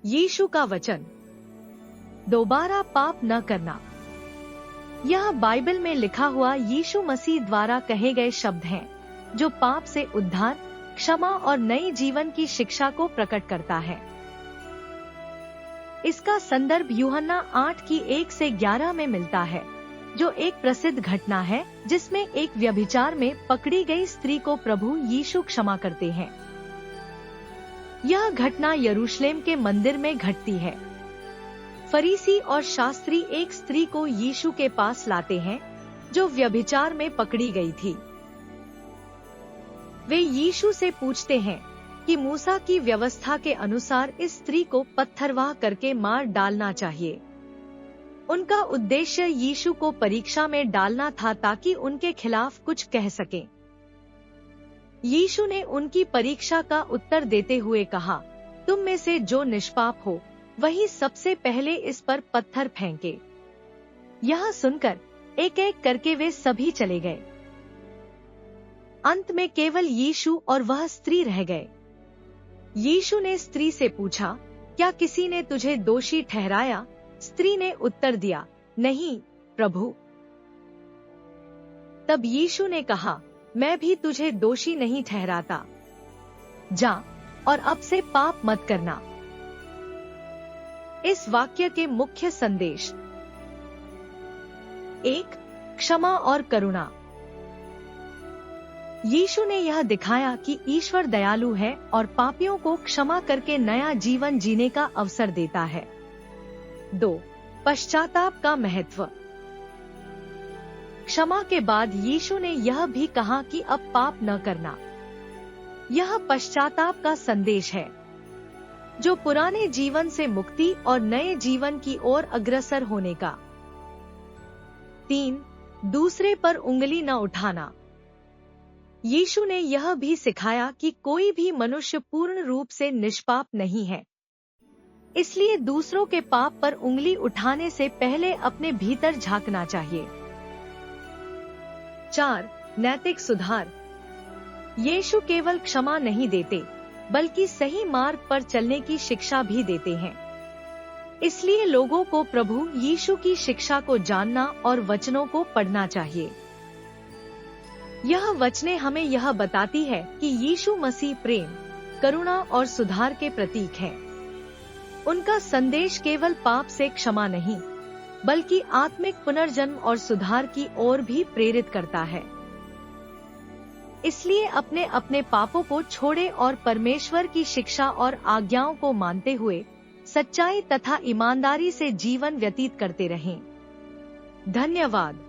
यीशु का वचन, दोबारा पाप न करना। यह बाइबल में लिखा हुआ यीशु मसीह द्वारा कहे गए शब्द हैं, जो पाप से उद्धार, क्षमा और नई जीवन की शिक्षा को प्रकट करता है। इसका संदर्भ यूहन्ना 8 की 1 से 11 में मिलता है, जो एक प्रसिद्ध घटना है जिसमें एक व्यभिचार में पकड़ी गई स्त्री को प्रभु यीशु क्षमा करते हैं। यह घटना यरूशलेम के मंदिर में घटती है। फरीसी और शास्त्री एक स्त्री को यीशु के पास लाते हैं, जो व्यभिचार में पकड़ी गई थी। वे यीशु से पूछते हैं कि मूसा की व्यवस्था के अनुसार इस स्त्री को पत्थरवाह करके मार डालना चाहिए। उनका उद्देश्य यीशु को परीक्षा में डालना था ताकि उनके खिलाफ कुछ कह सकें। यीशु ने उनकी परीक्षा का उत्तर देते हुए कहा, तुम में से जो निष्पाप हो वही सबसे पहले इस पर पत्थर फेंके। यह सुनकर एक एक करके वे सभी चले गए। अंत में केवल यीशु और वह स्त्री रह गए। यीशु ने स्त्री से पूछा, क्या किसी ने तुझे दोषी ठहराया? स्त्री ने उत्तर दिया, नहीं प्रभु। तब यीशु ने कहा, मैं भी तुझे दोषी नहीं ठहराता। जा और अब से पाप मत करना। इस वाक्य के मुख्य संदेश: 1. क्षमा और करुणा। यीशु ने यह दिखाया कि ईश्वर दयालु है और पापियों को क्षमा करके नया जीवन जीने का अवसर देता है। 2. पश्चाताप का महत्व। क्षमा के बाद यीशु ने यह भी कहा कि अब पाप न करना। यह पश्चाताप का संदेश है, जो पुराने जीवन से मुक्ति और नए जीवन की ओर अग्रसर होने का। 3. दूसरे पर उंगली न उठाना। यीशु ने यह भी सिखाया कि कोई भी मनुष्य पूर्ण रूप से निष्पाप नहीं है, इसलिए दूसरों के पाप पर उंगली उठाने से पहले अपने भीतर झांकना चाहिए। 4. नैतिक सुधार। यीशु केवल क्षमा नहीं देते, बल्कि सही मार्ग पर चलने की शिक्षा भी देते हैं। इसलिए लोगों को प्रभु यीशु की शिक्षा को जानना और वचनों को पढ़ना चाहिए। यह वचनें हमें यह बताती है कि यीशु मसीह प्रेम, करुणा और सुधार के प्रतीक हैं। उनका संदेश केवल पाप से क्षमा नहीं, बल्कि आत्मिक पुनर्जन्म और सुधार की ओर भी प्रेरित करता है। इसलिए अपने अपने पापों को छोड़े और परमेश्वर की शिक्षा और आज्ञाओं को मानते हुए सच्चाई तथा ईमानदारी से जीवन व्यतीत करते रहें। धन्यवाद।